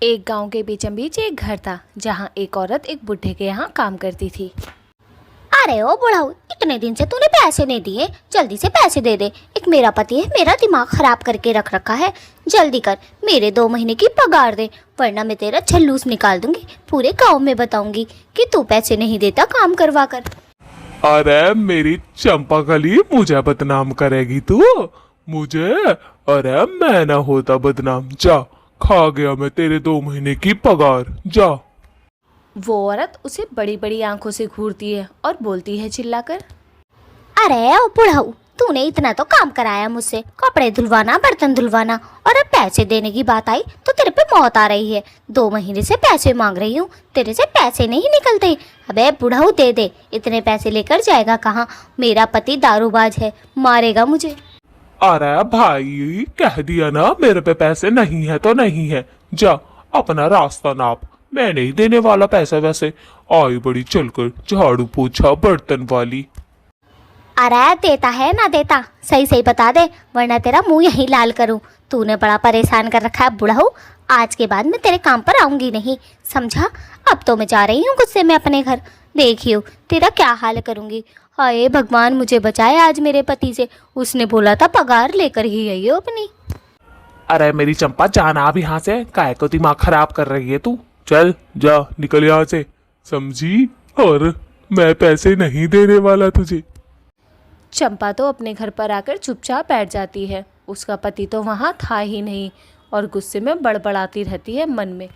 एक गांव के बीचों बीच एक घर था जहां एक औरत एक बुढ़े के यहाँ काम करती थी। अरे ओ बुढ़ाऊ, इतने दिन से तूने पैसे नहीं दिए, जल्दी से पैसे दे दे। एक मेरा पति है, मेरा दिमाग खराब करके रख रखा है। जल्दी कर, मेरे 2 महीने की पगार दे, वरना मैं तेरा छल्लूस निकाल दूंगी। पूरे गांव में बताऊंगी कि तू पैसे नहीं देता काम करवा कर। अरे मेरी चंपा कली, मुझे बदनाम करेगी तू? मुझे? अरे मैं ना होता बदनाम। जा, खा गया मैं तेरे 2 महीने की पगार। जा। वो औरत उसे बड़ी बड़ी आंखों से घूरती है और बोलती है चिल्लाकर, अरे ओ बुढ़ाऊ, तूने इतना तो काम कराया मुझसे, कपड़े धुलवाना, बर्तन धुलवाना, और अब पैसे देने की बात आई तो तेरे पे मौत आ रही है। 2 महीने से पैसे मांग रही हूँ, तेरे से पैसे नहीं निकलते। अबे बुढ़ाऊ दे दे, इतने पैसे लेकर जाएगा कहाँ? मेरा पति दारूबाज है, मारेगा मुझे। अरे भाई, कह दिया ना मेरे पे पैसे नहीं है तो नहीं है। जा, अपना रास्ता नाप। मैं नहीं देने वाला पैसा वैसे। आई बड़ी चलकर झाड़ू पोछा बर्तन वाली। अरे देता है ना देता, सही सही बता दे, वरना तेरा मुंह यहीं लाल करूं। तूने बड़ा परेशान कर रखा है बुढ़ाऊ, आज के बाद मैं तेरे काम पर आऊंगी नहीं, समझा? अब तो मैं जा रही हूँ गुस्से में अपने घर, देखियो तेरा क्या हाल करूंगी। हाय भगवान, मुझे बचाए आज मेरे पति से। उसने बोला था पगार लेकर ही आई हो अपनी। अरे मेरी चंपा, जाना अब यहाँ से। काय को दिमाग खराब कर रही है तू? चल जा, निकल यहाँ से, समझी? और मैं पैसे नहीं देने वाला तुझे। चंपा तो अपने घर पर आकर चुपचाप बैठ जाती है। उसका पति तो वहाँ था ही नहीं और गुस्से में बड़बड़ाती रहती है मन में।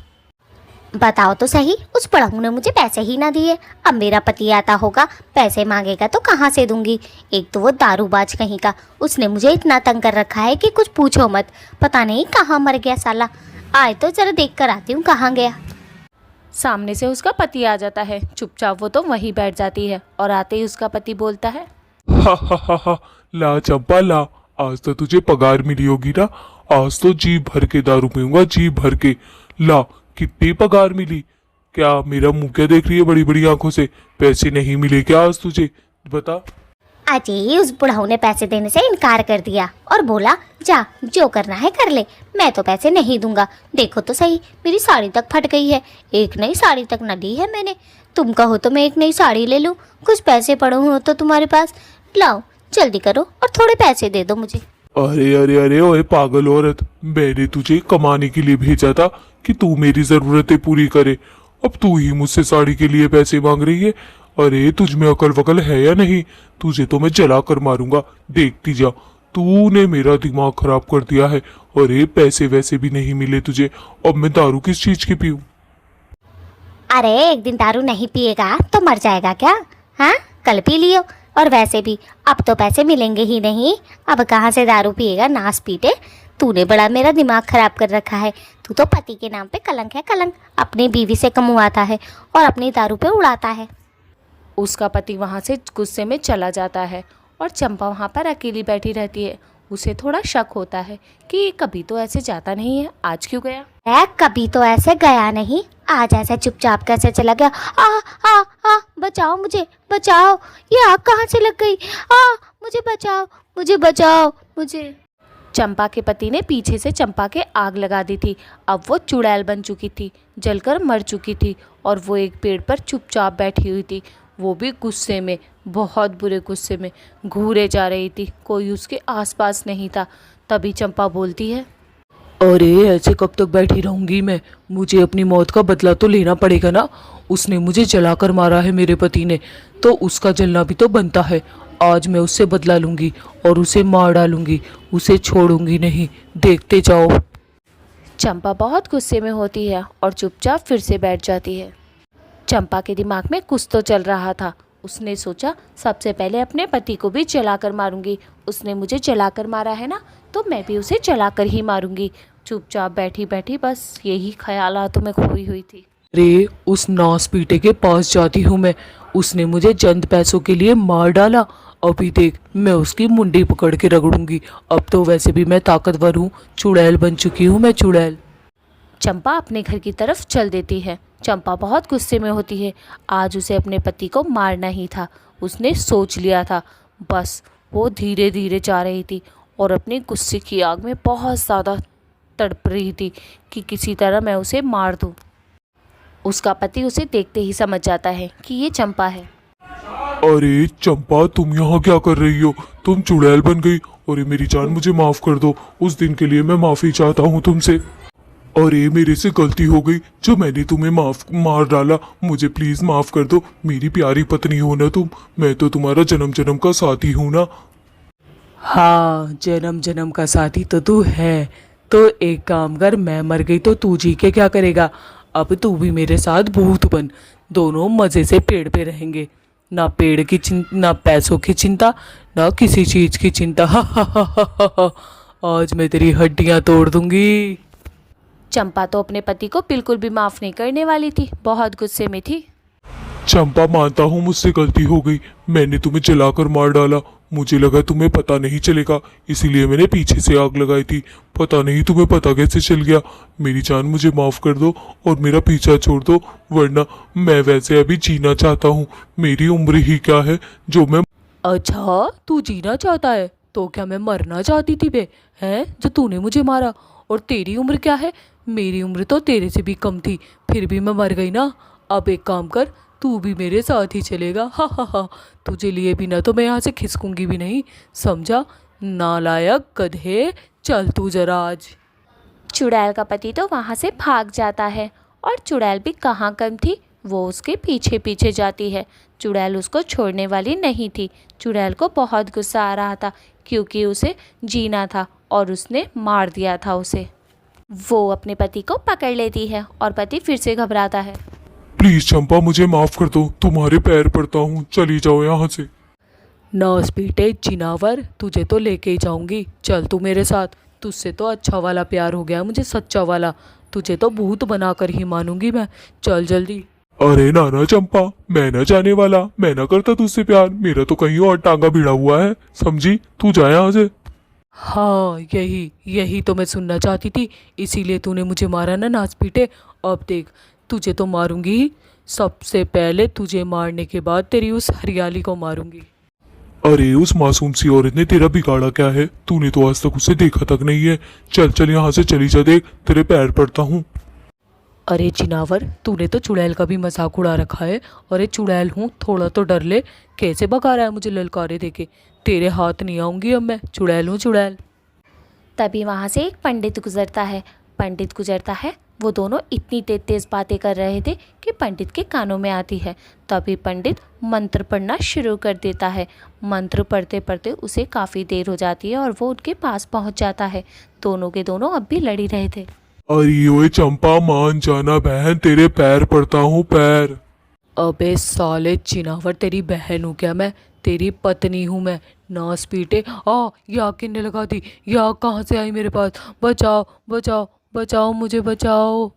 बताओ तो सही, उस बुढ़ाऊ ने मुझे पैसे ही ना दिए। अब मेरा पति आता होगा, पैसे मांगेगा तो कहाँ से दूंगी? एक तो वो दारूबाज कहीं का, उसने मुझे इतना तंग कर रखा है कि कुछ पूछो मत। पता नहीं कहाँ मर गया साला। आए तो जरा देख कर आती हूँ कहाँ गया। सामने से उसका पति आ जाता है। चुपचाप वो तो वहीं बैठ जाती है और आते ही उसका पति बोलता है, हा हा हा हा, ला चंपा ला, आज तो तुझे पगार मिली होगी ना। आज तो जी भर के दारू पीऊंगा, जी भर के। ला, कितनी पगार मिली? क्या मेरा मुंह क्या देख रही है बड़ी बड़ी आंखों से? पैसे नहीं मिले क्या आज तुझे? बता। अजी, उस बुढ़ाऊ ने पैसे देने से इनकार कर दिया और बोला जा, जो करना है कर ले, मैं तो पैसे नहीं दूंगा। देखो तो सही, मेरी साड़ी तक फट गई है, एक नई साड़ी तक न ली है मैंने। तुम कहो तो मैं एक नई साड़ी ले लूं, कुछ पैसे पड़े हो तो तुम्हारे पास, लाओ जल्दी करो और थोड़े पैसे दे दो मुझे। अरे अरे अरे, ओए पागल औरत, मैंने तुझे कमाने के लिए भेजा था कि तू मेरी जरूरतें पूरी करे। अब तू ही मुझसे साड़ी के लिए पैसे मांग रही है? अरे तुझ में अकल वकल है या नहीं? तुझे तो मैं जला कर मारूंगा, देखती जा। तूने मेरा दिमाग खराब कर दिया है। अरे पैसे वैसे भी नहीं मिले तुझे, अब मैं दारू किस चीज की पीऊं? अरे एक दिन दारू नहीं पिएगा तो मर जाएगा क्या? हाँ, कल पी लियो। और वैसे भी अब तो पैसे मिलेंगे ही नहीं, अब कहाँ से दारू पिएगा नास पीटे। तूने बड़ा मेरा दिमाग खराब कर रखा है। तू तो पति के नाम पे कलंक है, कलंक। अपनी बीवी से कमवाता है और अपनी दारू पे उड़ाता है। उसका पति वहाँ से गुस्से में चला जाता है और चंपा वहाँ पर अकेली बैठी रहती है। उसे थोड़ा शक होता है कि कभी तो ऐसे जाता नहीं है, आज क्यों गया? कभी तो ऐसे गया नहीं, आज ऐसे चुपचाप कैसे चला गया? आ आ आ, बचाओ मुझे, बचाओ, ये आग कहाँ से लग गई? मुझे बचाओ, मुझे बचाओ, मुझे। चंपा के पति ने पीछे से चंपा के आग लगा दी थी। अब वो चुड़ैल बन चुकी थी, जलकर मर चुकी थी और वो एक पेड़ पर चुपचाप बैठी हुई थी। वो भी गुस्से में, बहुत बुरे गुस्से में घूरे जा रही थी। कोई उसके आसपास नहीं था। तभी चंपा बोलती है, अरे ऐसे कब तक बैठी रहूंगी मैं? मुझे अपनी मौत का बदला तो लेना पड़ेगा ना। उसने मुझे जलाकर मारा है मेरे पति ने, तो उसका जलना भी तो बनता है। आज मैं उससे बदला लूंगी और उसे मार डालूंगी, उसे छोड़ूंगी नहीं, देखते जाओ। चंपा बहुत गुस्से में होती है और चुपचाप फिर से बैठ जाती है। चंपा के दिमाग में कुछ तो चल रहा था। उसने सोचा सबसे पहले अपने पति को भी जलाकर मारूंगी। उसने मुझे जलाकर मारा है ना, तो मैं भी उसे जलाकर ही मारूंगी। चुपचाप बैठी बैठी बस यही ख्यालातों में खोई हुई थी। रे उस नास पीटे के पास जाती हूँ मैं। उसने मुझे चंद पैसों के लिए मार डाला। अभी देख, मैं उसकी मुंडी पकड़ के रगड़ूंगी। अब तो वैसे भी मैं ताकतवर हूँ, चुड़ैल बन चुकी हूँ मैं, चुड़ैल। चंपा अपने घर की तरफ चल देती है। चंपा बहुत गुस्से में होती है। आज उसे अपने पति को मारना ही था। उसने सोच लिया था। बस वो धीरे धीरे जा रही थी और अपने गुस्से की आग में बहुत ज़्यादा तड़प रही थी कि किसी तरह मैं उसे मार दूं। उसका पति उसे देखते ही समझ जाता है कि ये चंपा है। अरे चंपा, तुम यहाँ क्या कर रही हो? तुम चुड़ैल बन गई। अरे मेरी जान, मुझे माफ कर दो। उस दिन के लिए मैं माफी चाहता हूँ तुमसे। अरे मेरे से गलती हो गई जो मैंने तुम्हें मार डाला। मुझे प्लीज माफ कर दो। मेरी प्यारी पत्नी हो ना तुम। मैं तो तुम्हारा जन्म जन्म का साथी हूँ ना। हाँ, जन्म जन्म का साथी तो तू है। तो एक काम कर, मैं मर गई तो तू जी के क्या करेगा? अब तू भी मेरे साथ भूत बन। दोनों मज़े से पेड़ पे रहेंगे। ना पेड़ की चिंता, ना पैसों की चिंता, ना किसी चीज़ की चिंता। हा हा हा हा हा हा। आज मैं तेरी हड्डियाँ तोड़ दूंगी। चंपा तो अपने पति को बिल्कुल भी माफ नहीं करने वाली थी, बहुत गुस्से में थी। चंपा, मानता हूँ मुझसे गलती हो गई। मैंने तुम्हें जलाकर मार डाला। मुझे लगा तुम्हें पता नहीं चलेगा, इसीलिए मैंने पीछे से आग लगाई थी। पता नहीं तुम्हें पता कैसे चल गया। मेरी जान, मुझे माफ कर दो और मेरा पीछा छोड़ दो, वरना मैं वैसे अभी जीना चाहता हूँ। मेरी उम्र ही क्या है जो मैं। अच्छा, तू जीना चाहता है? तो क्या मैं मरना चाहती थी बे? हैं, जो तूने मुझे मारा? और तेरी उम्र क्या है? मेरी उम्र तो तेरे से भी कम थी, फिर भी मैं मर गई ना। अब एक काम कर, तू भी मेरे साथ ही चलेगा। हा हा हा। तुझे लिए बिना तो मैं यहाँ से खिसकूंगी भी नहीं, समझा? नालायक गधे, चल तू जरा आज। चुड़ैल का पति तो वहाँ से भाग जाता है और चुड़ैल भी कहाँ कम थी, वो उसके पीछे पीछे जाती है। चुड़ैल उसको छोड़ने वाली नहीं थी। चुड़ैल को बहुत गुस्सा आ रहा था क्योंकि उसे जीना था और उसने मार दिया था उसे। वो अपने पति को पकड़ लेती है और पति फिर से घबराता है। प्लीज चंपा, मुझे माफ कर दो। तुम्हारे पैर पड़ता हूँ, चली जाओ यहाँ से। नौस पीटे जिनावर, तुझे तो लेके ही जाऊंगी। चल तू मेरे साथ। तुझसे तो अच्छा वाला प्यार हो गया मुझे, सच्चा वाला। तुझे तो भूत बनाकर ही मानूंगी मैं। चल जल्दी। अरे नाना चंपा, मैं ना जाने वाला। मैं ना करता तुझसे प्यार। मेरा तो कहीं और टांगा भिड़ा हुआ है, समझी? तू जा यहाँ से। हाँ, यही यही तो मैं सुनना चाहती थी। इसीलिए तूने मुझे मारा ना, नाच पीटे। अब देख, तुझे तो मारूंगी ही। सबसे पहले तुझे मारने के बाद तेरी उस हरियाली को मारूंगी। अरे उस मासूम सी औरत ने तेरा बिगाड़ा क्या है? तूने तो आज तक उसे देखा तक नहीं है। चल चल यहाँ से चली जा, देख तेरे पैर पड़ता हूँ। अरे जिनावर, तूने तो चुड़ैल का भी मजाक उड़ा रखा है। अरे चुड़ैल हूँ, थोड़ा तो डर ले। कैसे भगा रहा है मुझे ललकारे देके? तेरे हाथ नहीं आऊंगी अब मैं। चुड़ैल हूँ चुड़ैल। तभी वहाँ से एक पंडित गुजरता है। पंडित गुजरता है, वो दोनों इतनी तेज तेज बातें कर रहे थे कि पंडित के कानों में आती है। तभी पंडित मंत्र पढ़ना शुरू कर देता है। मंत्र पढ़ते पढ़ते उसे काफ़ी देर हो जाती है और वो उनके पास पहुँच जाता है। दोनों के दोनों अब भी लड़ी रहे थे। अरे ओए चंपा, मान जाना बहन, तेरे पैर पड़ता हूँ, पैर। अबे साले जिनावर, तेरी बहन हूँ क्या मैं? तेरी पत्नी हूँ मैं। नास पीटे। ये आग किसने लगा दी? ये आग कहाँ से आई मेरे पास? बचाओ बचाओ बचाओ, मुझे बचाओ।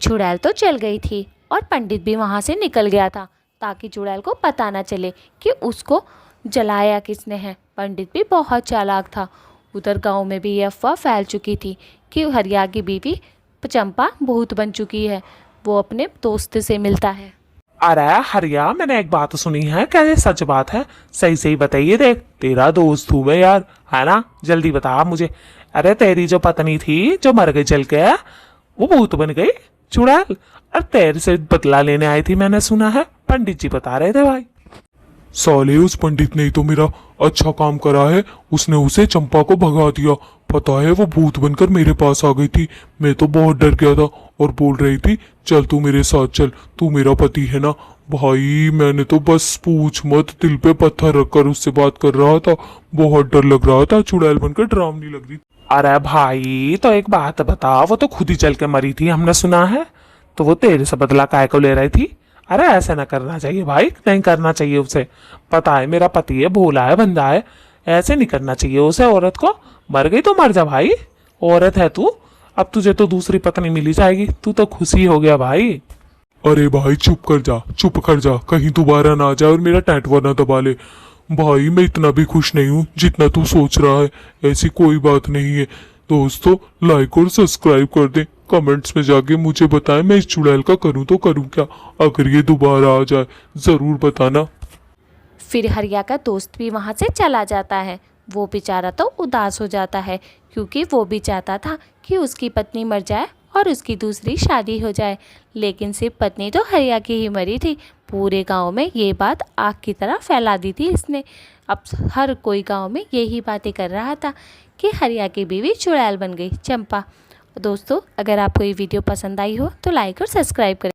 चुड़ैल तो चल गई थी और पंडित भी वहाँ से निकल गया था ताकि चुड़ैल को पता ना चले कि उसको जलाया किसने है। पंडित भी बहुत चालाक था। उधर गांव में भी ये अफवाह फैल चुकी थी कि हरिया की बीवी चंपा भूत बन चुकी है। वो अपने दोस्त से मिलता है। अरे हरिया, मैंने एक बात सुनी है, क्या ये सच बात है? सही सही बताइए, देख तेरा दोस्त हूँ मैं यार, है ना? जल्दी बता मुझे। अरे तेरी जो पत्नी थी जो मर गई जल के, वो भूत बन गई चुड़ैल। और तेरे से बदला लेने आई थी, मैंने सुना है। पंडित जी बता रहे थे भाई। साले, उस पंडित ने ही तो मेरा अच्छा काम करा है। उसने उसे चंपा को भगा दिया। पता है, वो भूत बनकर मेरे पास आ गई थी। मैं तो बहुत डर गया था और बोल रही थी, चल तू मेरे साथ चल, तू मेरा पति है ना। भाई मैंने तो बस पूछ मत, दिल पे पत्थर रखकर उससे बात कर रहा था। बहुत डर लग रहा था, चुड़ैल बनकर डरावनी लग रही। अरे भाई, तो एक बात बता, वो तो खुद ही चल के मरी थी, हमने सुना है। तो वो तेरे से बदला काहे को ले रही थी? अरे ऐसा ना करना चाहिए भाई, नहीं करना चाहिए उसे। पता है मेरा पति है, भोला है, बंदा है। ऐसे नहीं करना चाहिए उसे। औरत को मर गई तो मर जा भाई, औरत है तू। अब तुझे तो दूसरी पत्नी मिली जाएगी, तू तो खुशी हो गया भाई। अरे भाई चुप कर जा, चुप कर जा, कहीं दोबारा ना आ जाए और मेरा टैटवा ना दबा ले। भाई मैं इतना भी खुश नहीं हूँ जितना तू सोच रहा है। ऐसी कोई बात नहीं है। दोस्तों, लाइक और सब्सक्राइब कर दें। कमेंट्स में जाके मुझे बताएं मैं इस चुड़ैल का करूँ तो करूँ क्या। अगर ये दोबारा आ जाए ज़रूर बताना। फिर हरिया का दोस्त भी वहाँ से चला जाता है। वो बेचारा तो उदास हो जाता है क्योंकि वो भी चाहता था कि उसकी पत्नी मर जाए और उसकी दूसरी शादी हो जाए। लेकिन सिर्फ पत्नी तो हरिया की ही मरी थी। पूरे गांव में ये बात आग की तरह फैला दी थी इसने। अब हर कोई गांव में यही बातें कर रहा था कि हरिया की बीवी चुड़ैल बन गई चंपा। दोस्तों, अगर आपको ये वीडियो पसंद आई हो तो लाइक और सब्सक्राइब करें।